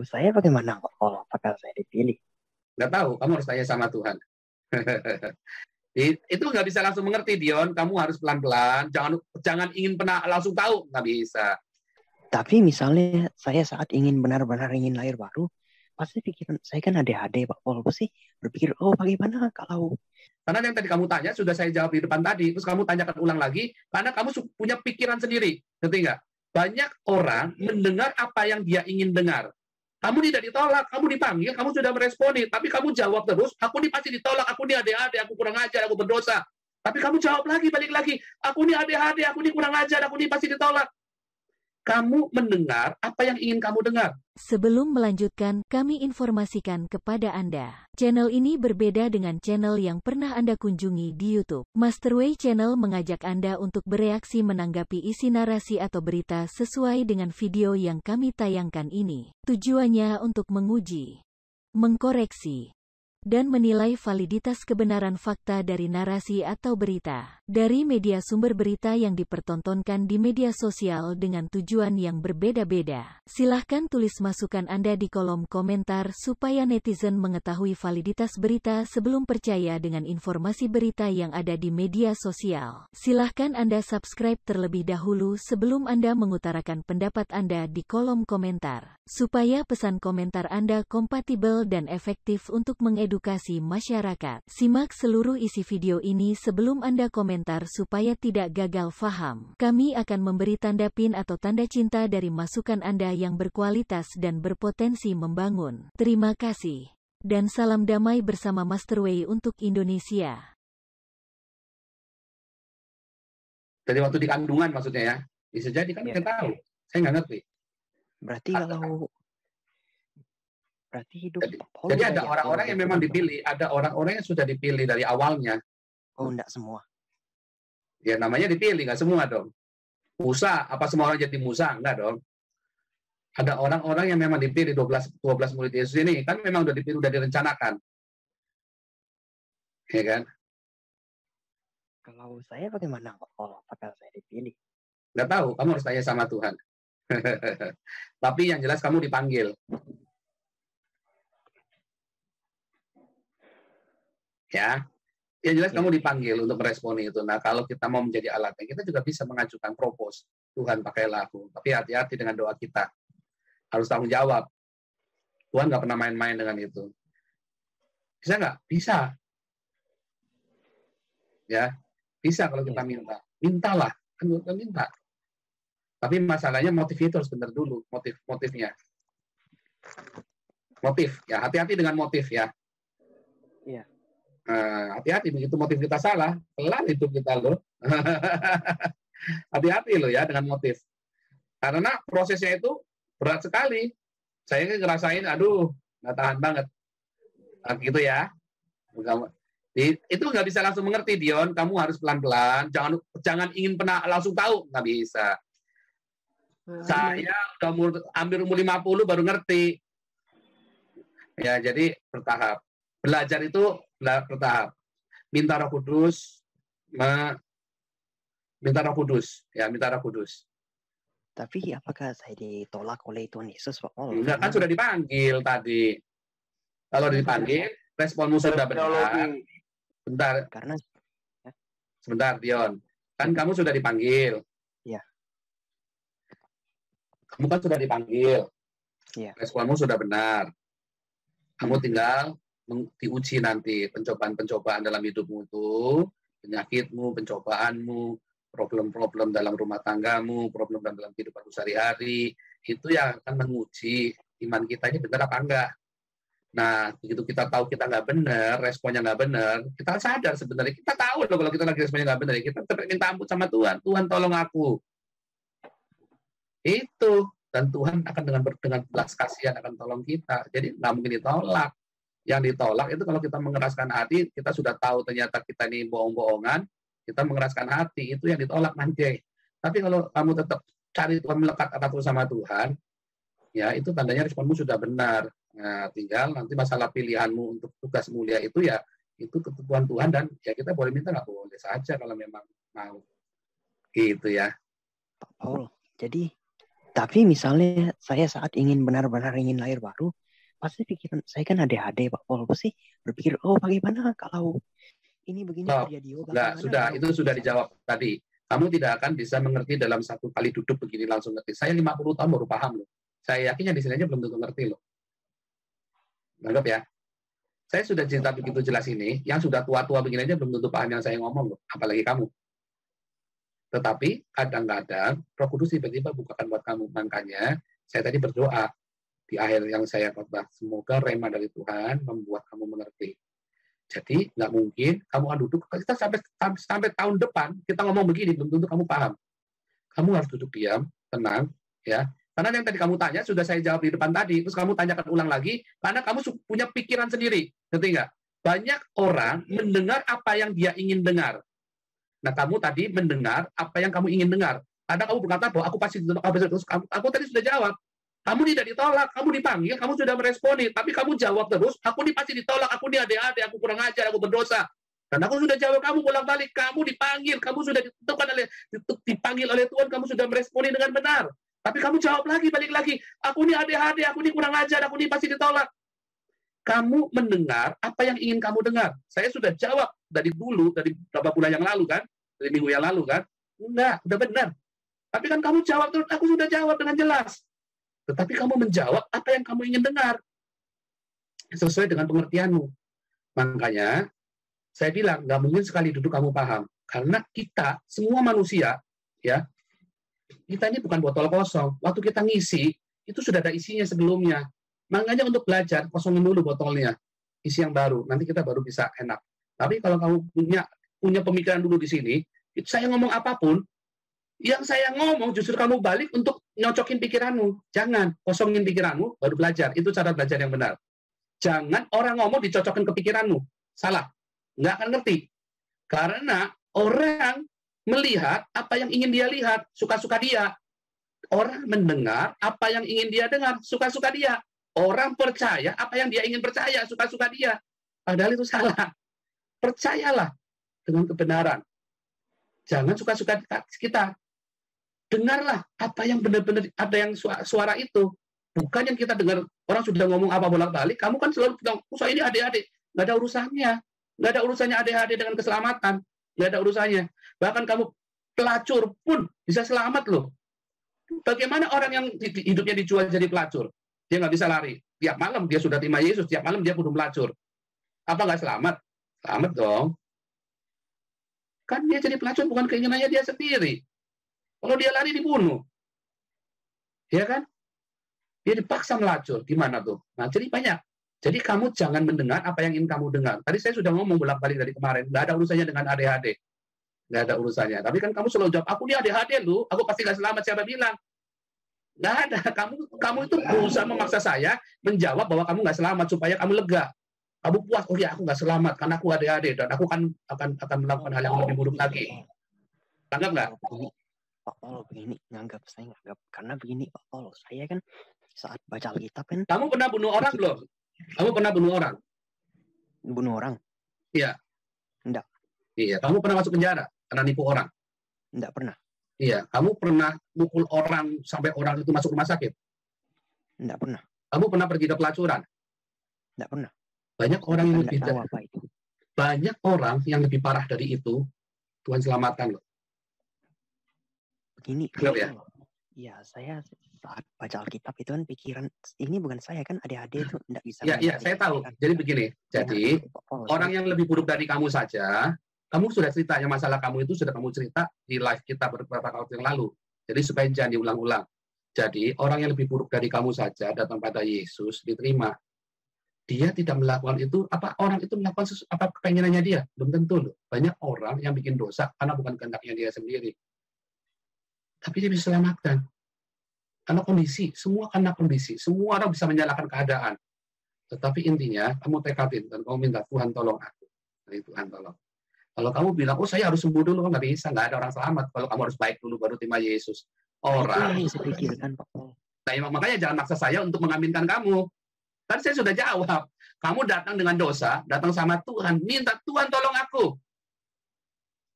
Saya bagaimana kok kalau apakah saya dipilih? Nggak tahu, kamu harus tanya sama Tuhan. Itu nggak bisa langsung mengerti, Dion. Kamu harus pelan-pelan. Jangan ingin pernah langsung tahu, nggak bisa. Tapi misalnya saya saat ingin benar-benar ingin lahir baru, pasti pikiran saya kan ADHD, Pak Paul. Pasti berpikir, oh bagaimana kalau Karena yang tadi kamu tanya sudah saya jawab di depan tadi, terus kamu tanyakan ulang lagi, karena kamu punya pikiran sendiri, ngerti nggak? Banyak orang mendengar apa yang dia ingin dengar. Kamu tidak ditolak, kamu dipanggil, kamu sudah meresponi, tapi kamu jawab terus, aku ini pasti ditolak, aku ini ADHD, aku kurang ajar, aku berdosa. Tapi kamu jawab lagi, balik lagi, aku ini ADHD, aku ini kurang ajar, aku ini pasti ditolak. Kamu mendengar apa yang ingin kamu dengar. Sebelum melanjutkan, kami informasikan kepada Anda. Channel ini berbeda dengan channel yang pernah Anda kunjungi di YouTube. Masterway Channel mengajak Anda untuk bereaksi menanggapi isi narasi atau berita sesuai dengan video yang kami tayangkan ini. Tujuannya untuk menguji, mengkoreksi, dan menilai validitas kebenaran fakta dari narasi atau berita dari media sumber berita yang dipertontonkan di media sosial dengan tujuan yang berbeda-beda. Silahkan tulis masukan Anda di kolom komentar supaya netizen mengetahui validitas berita sebelum percaya dengan informasi berita yang ada di media sosial. Silahkan Anda subscribe terlebih dahulu sebelum Anda mengutarakan pendapat Anda di kolom komentar, supaya pesan komentar Anda kompatibel dan efektif untuk mengedukasi masyarakat. Simak seluruh isi video ini sebelum Anda komentar supaya tidak gagal faham. Kami akan memberi tanda pin atau tanda cinta dari masukan Anda yang berkualitas dan berpotensi membangun. Terima kasih. Dan salam damai bersama Masterway untuk Indonesia. Jadi waktu di kandungan maksudnya ya. Bisa jadi kan nggak tahu. Saya nggak ngerti. berarti berarti hidup Pak Paul Jadi udah ada orang-orang yang memang dipilih, ada orang-orang yang sudah dipilih dari awalnya. Oh, enggak semua. Ya namanya dipilih, nggak semua dong. Musa, apa semua orang jadi Musa? Enggak dong. Ada orang-orang yang memang dipilih 12 murid Yesus ini, kan memang udah dipilih, udah direncanakan. Ya kan? Kalau saya bagaimana kok kalau apakah saya dipilih? Nggak tahu, kamu harus tanya sama Tuhan. Tapi yang jelas kamu dipanggil. Ya, yang jelas kamu dipanggil untuk meresponi itu. Nah, kalau kita mau menjadi alatnya, kita juga bisa mengajukan propose. Tuhan, pakailah aku. Tapi hati-hati dengan doa kita. Harus tanggung jawab. Tuhan nggak pernah main-main dengan itu. Bisa nggak? Bisa. Ya, bisa kalau kita minta. Mintalah, kan kita minta. Tapi masalahnya motif itu harus benar dulu, motifnya. Motif, ya hati-hati dengan motif ya. Iya. Hati-hati begitu motif kita salah, kelar hidup kita loh. Hati-hati loh ya dengan motif. Karena prosesnya itu berat sekali. Saya ngerasain, aduh, nggak tahan banget. Nah, gitu ya. Itu nggak bisa langsung mengerti, Dion. Kamu harus pelan-pelan. Jangan ingin pernah langsung tahu, nggak bisa. Saya udah hampir umur 50 baru ngerti. Ya, jadi bertahap. Belajar itu bertahap. Minta Roh Kudus, minta Roh Kudus. Tapi apakah saya ditolak oleh Tuhan Yesus, Pak Paul? Enggak, kan sudah dipanggil tadi. Kalau dipanggil, responmu sudah benar. Sebentar, Dion. Kan kamu sudah dipanggil. Iya. Kamu kan sudah dipanggil. Iya. Responmu sudah benar. Kamu tinggal diuji nanti pencobaan-pencobaan dalam hidupmu itu, penyakitmu, pencobaanmu, problem-problem dalam rumah tanggamu, problem dalam kehidupan sehari-hari, itu yang akan menguji iman kita ini benar apa enggak. Nah, begitu kita tahu kita nggak benar, responnya nggak benar, kita sadar sebenarnya, kita tahu loh kalau kita lagi responnya nggak benar, kita minta ampun sama Tuhan, Tuhan tolong aku. Itu, dan Tuhan akan dengan belas kasihan akan tolong kita, jadi nggak mungkin ditolak. Yang ditolak itu kalau kita mengeraskan hati, kita sudah tahu ternyata kita ini bohong-bohongan, kita mengeraskan hati, itu yang ditolak nanti. Tapi kalau kamu tetap cari Tuhan, melekat terus sama Tuhan, ya itu tandanya responmu sudah benar. Nah, tinggal nanti masalah pilihanmu untuk tugas mulia itu ya, itu ketentuan Tuhan, dan ya kita boleh minta, nggak boleh saja kalau memang mau. Gitu ya. Pak Paul, jadi Tapi misalnya saya saat ingin benar-benar ingin lahir baru, pasti pikiran saya kan ADHD Pak Paul, pasti berpikir, oh bagaimana kalau ini begini Oh, terjadi, oh enggak, bagaimana sudah, kalau itu sudah dijawab tadi. Kamu tidak akan bisa mengerti dalam satu kali duduk begini langsung ngerti. Saya 50 tahun baru paham loh. Saya yakin yang di sini aja belum tentu ngerti loh. Anggap ya. Saya sudah cerita begitu jelas ini, yang sudah tua-tua begini aja belum tentu paham yang saya ngomong loh, apalagi kamu. Tetapi kadang-kadang Roh Kudus tiba-tiba bukakan buat kamu. Makanya saya tadi berdoa di akhir yang saya khotbah, semoga rema dari Tuhan membuat kamu mengerti. Jadi nggak mungkin kamu akan duduk, kita sampai tahun depan kita ngomong begini belum tentu kamu paham. Kamu harus duduk diam, tenang, ya. Karena yang tadi kamu tanya sudah saya jawab di depan tadi, terus kamu tanyakan ulang lagi, karena kamu punya pikiran sendiri, ngerti nggak? Banyak orang mendengar apa yang dia ingin dengar. Nah, kamu tadi mendengar apa yang kamu ingin dengar. Kadang kamu berkata bahwa aku pasti ditolak, terus aku tadi sudah jawab. Kamu tidak ditolak, kamu dipanggil, kamu sudah meresponi, tapi kamu jawab terus, aku ini pasti ditolak, aku ini ADHD, aku kurang ajar, aku berdosa. Dan aku sudah jawab kamu bolak-balik, kamu dipanggil, kamu sudah dipanggil oleh Tuhan, kamu sudah meresponi dengan benar. Tapi kamu jawab lagi, balik lagi, aku ini ADHD, aku ini kurang ajar, aku ini pasti ditolak. Kamu mendengar apa yang ingin kamu dengar. Saya sudah jawab dari dulu, dari beberapa bulan yang lalu kan, dari minggu yang lalu kan, enggak, udah benar. Tapi kan kamu jawab terus, aku sudah jawab dengan jelas. Tetapi kamu menjawab apa yang kamu ingin dengar sesuai dengan pengertianmu. Makanya saya bilang nggak mungkin sekali duduk kamu paham, karena kita semua manusia ya, kita ini bukan botol kosong. Waktu kita ngisi itu sudah ada isinya sebelumnya. Makanya untuk belajar kosongin dulu botolnya, isi yang baru. Nanti kita baru bisa enak. Tapi kalau kamu punya pemikiran dulu di sini, saya ngomong apapun. Yang saya ngomong justru kamu balik untuk nyocokin pikiranmu. Jangan kosongin pikiranmu, baru belajar. Itu cara belajar yang benar. Jangan orang ngomong dicocokin ke pikiranmu. Salah. Nggak akan ngerti. Karena orang melihat apa yang ingin dia lihat, suka-suka dia. Orang mendengar apa yang ingin dia dengar, suka-suka dia. Orang percaya apa yang dia ingin percaya, suka-suka dia. Padahal itu salah. Percayalah dengan kebenaran. Jangan suka-suka kita. Dengarlah apa yang benar-benar ada yang suara itu. Bukan yang kita dengar orang sudah ngomong apa bolak-balik, kamu kan selalu bilang, saya ini adik-adik. Nggak ada urusannya. Nggak ada urusannya adik-adik dengan keselamatan. Nggak ada urusannya. Bahkan kamu pelacur pun bisa selamat loh. Bagaimana orang yang hidupnya dijual jadi pelacur? Dia nggak bisa lari. Tiap malam dia sudah terima Yesus, tiap malam dia kudu pelacur. Apa nggak selamat? Selamat dong. Kan dia jadi pelacur bukan keinginannya dia sendiri. Kalau dia lari dibunuh. Ya kan? Dia dipaksa melacur. Gimana tuh? Nah, jadi banyak. Jadi kamu jangan mendengar apa yang ingin kamu dengar. Tadi saya sudah ngomong bolak-balik dari kemarin. Nggak ada urusannya dengan ADHD. Nggak ada urusannya. Tapi kan kamu selalu jawab, aku ini ADHD lu. Aku pasti nggak selamat. Siapa bilang? Nggak ada. Kamu itu berusaha memaksa saya menjawab bahwa kamu nggak selamat supaya kamu lega. Kamu puas, oh ya aku nggak selamat karena aku ADHD dan aku akan melakukan hal yang lebih buruk lagi. Tanggap nggak? Pak Paul begini, saya nganggap karena begini Pak Paul, saya kan saat baca Alkitab kan. Kamu pernah bunuh orang belum? Kamu pernah bunuh orang? Bunuh orang? Iya. Enggak. Iya. Kamu pernah masuk penjara karena nipu orang? Enggak pernah. Iya. Kamu pernah mukul orang sampai orang itu masuk rumah sakit? Enggak pernah. Kamu pernah pergi ke pelacuran? Enggak pernah. Banyak orang yang lebih apa itu. Banyak orang yang lebih parah dari itu. Tuhan selamatkan loh. Begini, ya? Iya, saya saat baca Alkitab itu kan pikiran ini bukan saya kan adik-adik itu enggak bisa. Iya, saya tahu. Kan. Jadi begini. Jadi orang yang lebih buruk dari kamu saja, kamu sudah cerita yang masalah kamu itu sudah kamu cerita di live kita beberapa waktu yang lalu. Jadi supaya jangan diulang-ulang. Jadi orang yang lebih buruk dari kamu saja datang pada Yesus diterima. Dia tidak melakukan itu, apa orang itu melakukan apa keinginannya dia? Belum tentu loh. Banyak orang yang bikin dosa karena bukan kehendaknya dia sendiri. Tapi dia bisa selamatkan. Karena kondisi, semua karena kondisi. Semua orang bisa menyalahkan keadaan. Tetapi intinya, kamu tekadin dan kamu minta, Tuhan tolong aku. Jadi Tuhan tolong. Kalau kamu bilang, oh saya harus sembuh dulu, nggak bisa, nggak ada orang selamat. Kalau kamu harus baik dulu, baru terima Yesus. Orang. Itu yang saya pikirkan, Pak Paul. Nah, makanya jangan maksa saya untuk mengaminkan kamu. Kan saya sudah jawab. Kamu datang dengan dosa, datang sama Tuhan. Minta, Tuhan tolong aku.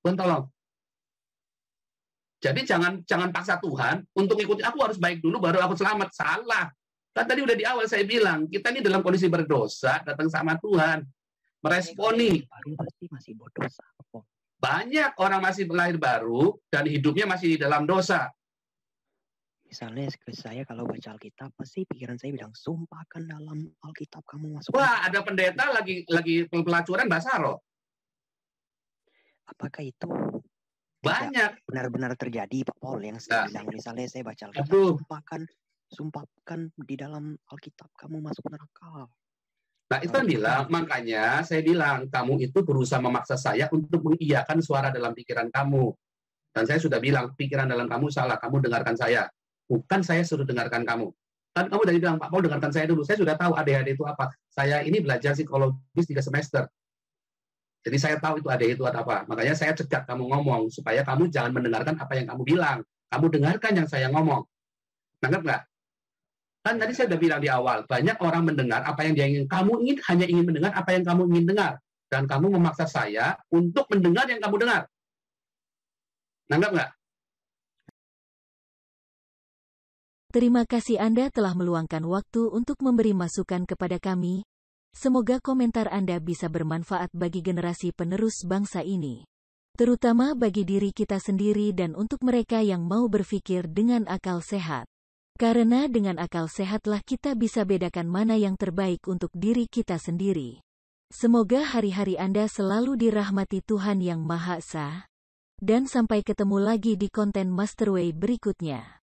Tuhan tolong. Jadi jangan paksa Tuhan untuk ikuti, aku harus baik dulu baru aku selamat. Salah. Kan tadi udah di awal saya bilang, kita ini dalam kondisi berdosa, datang sama Tuhan. Meresponi. Baru pasti masih berdosa. Banyak orang masih lahir baru dan hidupnya masih di dalam dosa. Misalnya saya kalau baca Alkitab, pasti pikiran saya bilang, sumpahkan dalam Alkitab kamu masuk. Wah, ada pendeta lagi pelacuran bahasa roh. Apakah itu Banyak. benar-benar terjadi, Pak Paul, yang saya bilang? Misalnya saya baca Alkitab, Aduh. sumpahkan di dalam Alkitab kamu masuk neraka. Nah, itu kan bilang, makanya saya bilang, kamu itu berusaha memaksa saya untuk mengiyakan suara dalam pikiran kamu. Dan saya sudah bilang, pikiran dalam kamu salah, kamu dengarkan saya. Bukan saya suruh dengarkan kamu. Kan kamu dari bilang, Pak Paul dengarkan saya dulu. Saya sudah tahu ADHD itu apa. Saya ini belajar psikologis 3 semester. Jadi saya tahu itu ADHD itu apa. Makanya saya cegah kamu ngomong, supaya kamu jangan mendengarkan apa yang kamu bilang. Kamu dengarkan yang saya ngomong. Nangkep nggak? Kan tadi saya sudah bilang di awal, banyak orang mendengar apa yang dia ingin. Kamu hanya ingin mendengar apa yang kamu ingin dengar. Dan kamu memaksa saya untuk mendengar yang kamu dengar. Nangkep nggak? Terima kasih Anda telah meluangkan waktu untuk memberi masukan kepada kami. Semoga komentar Anda bisa bermanfaat bagi generasi penerus bangsa ini. Terutama bagi diri kita sendiri dan untuk mereka yang mau berpikir dengan akal sehat. Karena dengan akal sehatlah kita bisa bedakan mana yang terbaik untuk diri kita sendiri. Semoga hari-hari Anda selalu dirahmati Tuhan Yang Maha Esa. Dan sampai ketemu lagi di konten Masterway berikutnya.